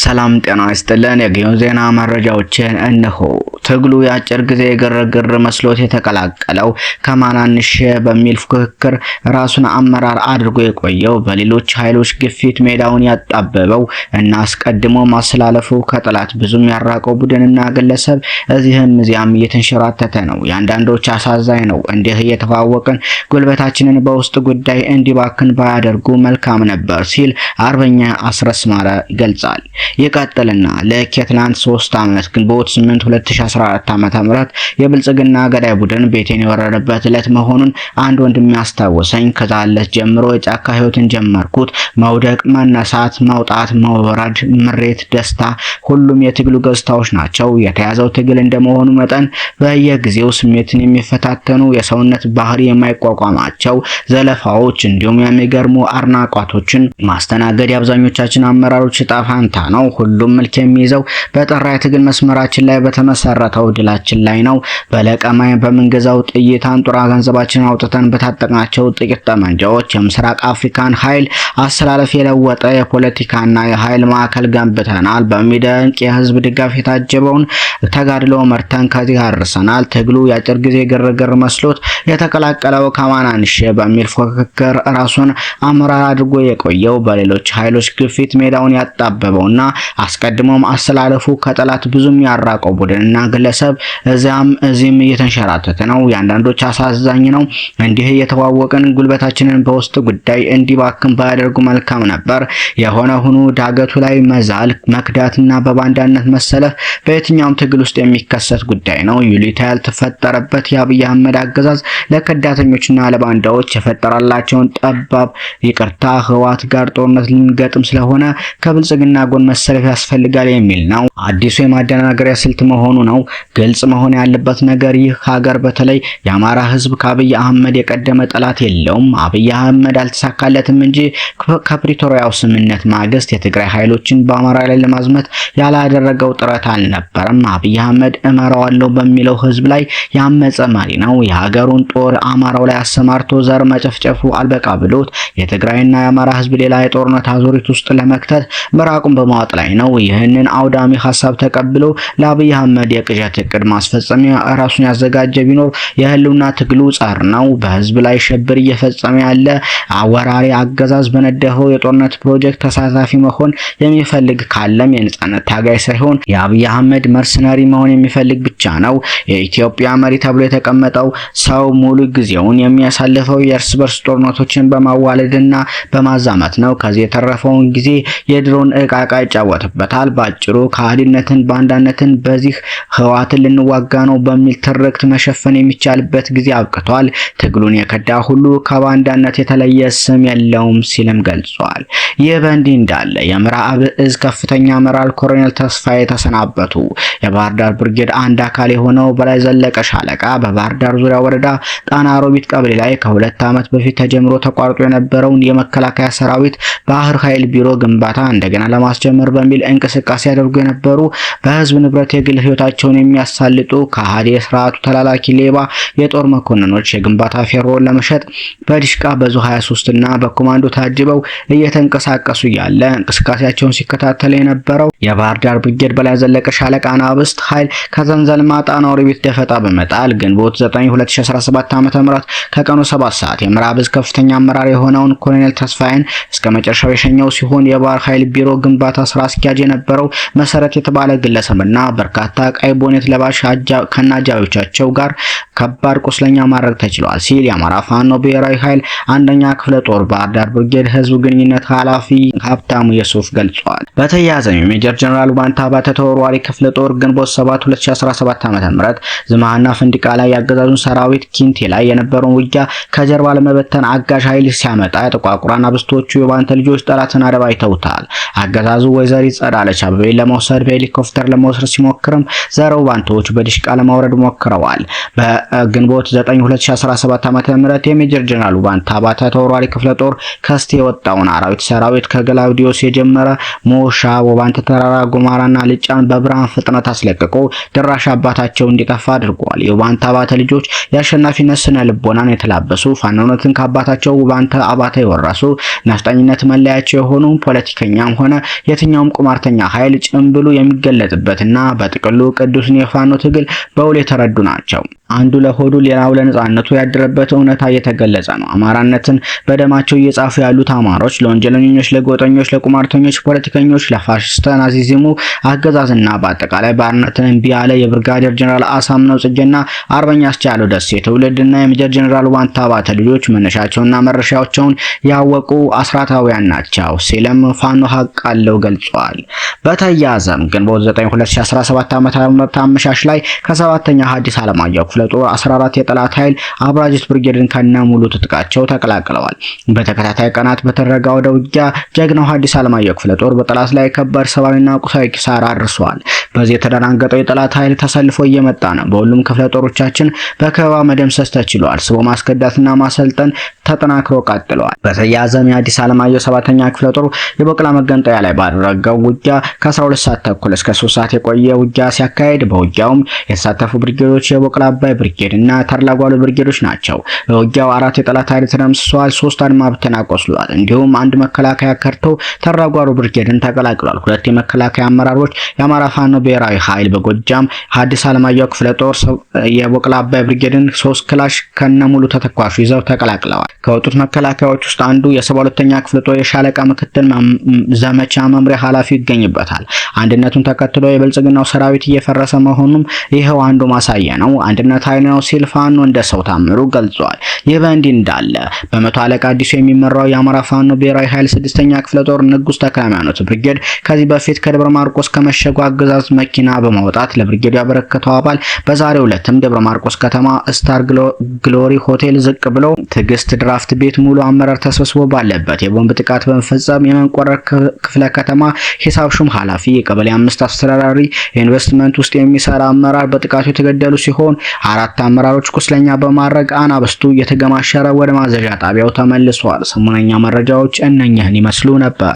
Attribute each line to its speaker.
Speaker 1: ሰላም ጤና ይስጥልን። የጊዜው ዜና መረጃዎችን እነሆ። ትግሉ የአጭር ጊዜ ግርግር መስሎት የተቀላቀለው ከማናንሽ በሚል ፉክክር ራሱን አመራር አድርጎ የቆየው በሌሎች ኃይሎች ግፊት ሜዳውን ያጣበበው እና አስቀድሞ ማስተላለፉ ከጠላት ብዙም ያራቀው ቡድንና ግለሰብ እዚህም እዚያም እየተንሸራተተ ነው። ያንዳንዶች አሳዛኝ ነው። እንዲህ እየተዋወቅን ጉልበታችንን በውስጥ ጉዳይ እንዲባክን ባያደርጉ መልካም ነበር ሲል አርበኛ አስረስ ማረ ይገልጻል። ይቀጥልና ለኬትላንድ 3 ዓመት ግንቦት 8 2014 ዓ.ም የብልጽግና ገዳይ ቡድን ቤቴን የወረረበት ዕለት መሆኑን አንድ ወንድም ያስታወሰኝ። ከዛለት ጀምሮ የጫካ ህይወትን ጀመርኩት። መውደቅ፣ መነሳት፣ መውጣት፣ መውረድ፣ ምሬት፣ ደስታ ሁሉም የትግሉ ገጽታዎች ናቸው። የተያዘው ትግል እንደመሆኑ መጠን በየጊዜው ስሜትን የሚፈታተኑ የሰውነት ባህሪ የማይቋቋማቸው ዘለፋዎች እንዲሁም የሚገርሙ አድናቆቶችን ማስተናገድ የአብዛኞቻችን አመራሮች ዕጣ ፈንታ ነው። ሁሉም መልክ የሚይዘው በጠራ የትግል መስመራችን ላይ በተመሰረተው ድላችን ላይ ነው። በለቀማ በምንገዛው ጥይት አንጡራ ገንዘባችን አውጥተን በታጠቅናቸው ጥቂት ጠመንጃዎች የምስራቅ አፍሪካን ኃይል አሰላለፍ የለወጠ የፖለቲካና የኃይል ማዕከል ገንብተናል። በሚደንቅ የህዝብ ድጋፍ የታጀበውን ተጋድሎ መርተን ከዚህ አድርሰናል። ትግሉ የአጭር ጊዜ ግርግር መስሎት የተቀላቀለው ከማናንሽ በሚል ፉክክር ራሱን አመራር አድርጎ የቆየው በሌሎች ኃይሎች ግፊት ሜዳውን ያጣበበውና አስቀድሞም አስተላለፉ ከጠላት ብዙም ያራቀው ቡድንና ግለሰብ እዚህም እየተንሸራተተ ነው። ያንዳንዶች አሳዛኝ ነው። እንዲህ የተዋወቅን ጉልበታችንን በውስጥ ጉዳይ እንዲባክን ባያደርጉ መልካም ነበር። የሆነ ሆኖ ዳገቱ ላይ መዛል፣ መክዳትና በባንዳነት መሰለፍ በየትኛውም ትግል ውስጥ የሚከሰት ጉዳይ ነው። ዩሊታ ያልተፈጠረበት የአብይ አህመድ አገዛዝ ለከዳተኞችና ለባንዳዎች የፈጠራላቸውን ጠባብ ይቅርታ ህወሓት ጋር ጦርነት ልንገጥም ስለሆነ ከብልጽግና ጎን መሰለፍ ያስፈልጋል የሚል ነው። አዲሱ የማደናገሪያ ስልት መሆኑ ነው። ግልጽ መሆን ያለበት ነገር ይህ ሀገር በተለይ የአማራ ህዝብ ከአብይ አህመድ የቀደመ ጠላት የለውም። አብይ አህመድ አልተሳካለትም እንጂ ከፕሪቶሪያው ስምምነት ማግስት የትግራይ ኃይሎችን በአማራ ላይ ለማዝመት ያላደረገው ጥረት አልነበረም። አብይ አህመድ እመራዋለሁ በሚለው ህዝብ ላይ ያመፀ መሪ ነው። የሀገሩን ጦር አማራው ላይ አሰማርቶ ዘር መጨፍጨፉ አልበቃ ብሎት የትግራይና የአማራ ህዝብ ሌላ የጦርነት አዙሪት ውስጥ ለመክተት ምራቁን በማወጥ ላይ ነው። ይህንን አውዳሚ ሐሳብ ተቀብሎ ለአብይ አህመድ የቅዠት እቅድ ማስፈጸሚያ ራሱን ያዘጋጀ ቢኖር የህልውና ትግሉ ጸር ነው። በህዝብ ላይ ሽብር እየፈጸመ ያለ አወራሪ አገዛዝ በነደፈው የጦርነት ፕሮጀክት ተሳታፊ መሆን የሚፈልግ ካለም የነጻነት ታጋይ ሳይሆን የአብይ አህመድ መርሰናሪ መሆን የሚፈልግ ብቻ ነው። የኢትዮጵያ መሪ ተብሎ የተቀመጠው ሰው ሙሉ ጊዜውን የሚያሳልፈው የእርስ በርስ ጦርነቶችን በማዋለድና በማዛመት ነው። ከዚህ የተረፈውን ጊዜ የድሮን ዕቃ ይጫወትበታል። ባጭሩ ከሃዲነትን ባንዳነትን በዚህ ህወሓትን ልንዋጋ ነው በሚል ትርክት መሸፈን የሚቻልበት ጊዜ አብቅቷል። ትግሉን የከዳ ሁሉ ከባንዳነት የተለየ ስም የለውም ሲልም ገልጿል። ይህ በእንዲህ እንዳለ የምዕራብ እዝ ከፍተኛ አመራር ኮሎኔል ተስፋዬ ተሰናበቱ። የባህር ዳር ብርጌድ አንድ አካል የሆነው በላይ ዘለቀ ሻለቃ በባህር ዳር ዙሪያ ወረዳ ጣና ሮቢት ቀበሌ ላይ ከ2 ዓመት በፊት ተጀምሮ ተቋርጦ የነበረውን የመከላከያ ሰራዊት ባህር ኃይል ቢሮ ግንባታ እንደገና ለማስጀመር በሚል እንቅስቃሴ ያደርጉ የነበሩ በህዝብ ንብረት የግል ህይወታቸውን የሚያሳልጡ ከሃዲ የስርዓቱ ተላላኪ ሌባ የጦር መኮንኖች የግንባታ ፌሮን ለመሸጥ በዲሽቃ በዙ 23 እና በኮማንዶ ታጅበው እየተንቀሳቀሱ ያለ እንቅስቃሴያቸውን ሲከታተል የነበረው የባህር ዳር ብርጌድ በላይ ዘለቀ ሻለቃ ናብስት ኃይል ከዘንዘልማ ጣና ሮቢት ደፈጣ በመጣል ግንቦት 9 2017 ዓ.ም ከቀኑ 7 ሰዓት የምዕራብ እዝ ከፍተኛ አመራር የሆነውን ኮሎኔል ተስፋዬን እስከ መጨረሻው የሸኘው ሲሆን የባህር ኃይል ቢሮ ግንባታ ስራ አስኪያጅ የነበረው መሰረት የተባለ ግለሰብና በርካታ ቀይ ቦኔት ለባሽ ከናጃቢዎቻቸው ጋር ከባድ ቁስለኛ ማድረግ ተችሏል ሲል የአማራ ፋኖ ብሔራዊ ኃይል አንደኛ ክፍለ ጦር ባህር ዳር ብርጌድ ህዝብ ግንኙነት ኃላፊ ሀብታሙ የሱፍ ገልጿል። በተያያዘም የሜጀር ጀነራል ባንታ ባተ ተወርዋሪ ክፍለ ጦር ግንቦት 7 2017 ዓ.ም ዝማና ፍንዲቃ ላይ ያገዛዙን ሰራዊት ኪንቴ ላይ የነበረውን ውጊያ ከጀርባ ለመበተን አጋዥ ኃይል ሲያመጣ የተቋቁራና ብስቶቹ የባንተ ልጆች ጠላትን አደባይተውታል። አገዛዙ ወይዘሪት ጸዳለች አበቤ ለመውሰድ በሄሊኮፕተር ለመውሰድ ሲሞክርም ዘር ውባንቶች በዲሽቃ ለማውረድ ሞክረዋል። በግንቦት 9 2017 ዓ.ም የሜጀር ጀነራል ውባንታ አባተ ተወርዋሪ ክፍለ ጦር ከስቴ የወጣውን አራዊት ሰራዊት ከገላውዲዮስ የጀመረ ሞሻ፣ ውባንት ተራራ፣ ጉማራና ልጫን በብርሃን ፍጥነት አስለቅቆ ድራሽ አባታቸው እንዲጠፋ አድርጓል። የውባንታ አባተ ልጆች የአሸናፊነት ስነ ልቦናን የተላበሱ ፋኖነትን ከአባታቸው ውባንታ አባተ የወረሱ ነፍጠኝነት መለያቸው የሆኑ ፖለቲከኛም ሆነ የትኛውም ቁማርተኛ ኃይል ጭምብሉ የሚገለጥበትና በጥቅሉ ቅዱስን የፋኖ ትግል በውል የተረዱ ናቸው። አንዱ ለሆዱ ሌላው ለነጻነቱ ያደረበት እውነታ እየተገለጸ ነው። አማራነትን በደማቸው እየጻፉ ያሉት አማሮች ለወንጀለኞች፣ ለጎጠኞች፣ ለቁማርተኞች፣ ፖለቲከኞች፣ ለፋሽስት ናዚዝሙ አገዛዝና በአጠቃላይ ባርነትን እምቢ ያለ የብርጋዴር ጀነራል አሳምነው ጽጌና አርበኛ አስቻለው ደሴ ትውልድና የሜጀር ጀነራል ውባንታ አባተ ልጆች መነሻቸውና መረሻቸውን ያወቁ አስራታውያን ናቸው ሲልም ፋኖ ሀቅ አለው ገልጿል። በተያያዘም ግንቦት 9 2017 ዓ.ም አመሻሽ ላይ ከ7ኛ ሐዲስ ዓለማየሁ ክፍለ ጦር 14 የጠላት ኃይል አብራጅት ብርጌድን ከነ ሙሉ ትጥቃቸው ተቀላቅለዋል። በተከታታይ ቀናት በተደረገ ወደ ውጊያ ጀግናው ሐዲስ ዓለማየሁ ክፍለ ጦር በጠላት ላይ ከባድ ሰብአዊና ቁሳዊ ኪሳራ አድርሷል። በዚህ የተደናገጠው የጠላት ኃይል ተሰልፎ እየመጣ ነው። በሁሉም ክፍለ ጦሮቻችን በከበባ መደምሰስ ተችሏል። ስቦ ማስከዳትና ማሰልጠን ተጠናክሮ ቀጥሏል። በተያያዘም የሐዲስ ዓለማየሁ 7ኛ ክፍለ ጦር የቦቅላ መገንጠያ ላይ ባደረገው ውጊያ ከ12 ሰዓት ተኩል እስከ 3 ሰዓት የቆየ ውጊያ ሲያካሄድ በውጊያውም የተሳተፉ ብርጌዶች የቦቅላ አባይ ብርጌድ እና ተርላጓሉ ብርጌዶች ናቸው። በውጊያው 4 የጠላት ኃይል ተደምስሷል፣ 3 አድማ ብተና ቆስሏል። እንዲሁም አንድ መከላከያ ከርቶ ተርላጓሉ ብርጌድን ተቀላቅሏል። 2 የመከላከያ አመራሮች የአማራ ፋኖ ብሔራዊ ኃይል በጎጃም ሐዲስ ዓለማየሁ ክፍለ ጦር የቦቅላ አባይ ብርጌድን 3 ክላሽ ከነሙሉ ተተኳሹ ይዘው ተቀላቅለዋል። ከወጡት መከላከያዎች ውስጥ አንዱ የ72ኛ ክፍለ ጦር የሻለቃ ምክትል ዘመቻ መምሪያ ኃላፊ ይገኝበታል። አንድነቱን ተከትሎ የብልጽግናው ሰራዊት እየፈረሰ መሆኑም ይሄው አንዱ ማሳያ ነው። አንድነት ኃይል ነው ሲል ፋኖ እንደ ሰው ታምሩ ገልጿል። ይህ በእንዲህ እንዳለ በመቶ አለቃ አዲሱ የሚመራው የአማራ ፋኖ ብሔራዊ ኃይል 6ኛ ክፍለ ጦር ንጉስ ተክለሃይማኖት ብርጌድ ከዚህ በፊት ከደብረ ማርቆስ ከመሸጉ አገዛዝ መኪና በማውጣት ለብርጌዱ ያበረከተው አባል በዛሬው ዕለትም ደብረ ማርቆስ ከተማ ስታር ግሎሪ ሆቴል ዝቅ ብሎ ትዕግስት ድራፍት ቤት ሙሉ አመራር ተሰብስቦ ባለበት የቦምብ ጥቃት በመፈጸም የመንቆረር ክፍለ ከተማ ሂሳብ ሹም ኃላፊ፣ የቀበሌ 5 አስተዳዳሪ፣ ኢንቨስትመንት ውስጥ የሚሰራ አመራር በጥቃቱ የተገደሉ ሲሆን 4 አመራሮች ቁስለኛ በማድረግ አናብስቱ እየተገማሸረ ወደ ማዘዣ ጣቢያው ተመልሷል። ሰሞነኛ መረጃዎች እነኚህን ይመስሉ ነበር።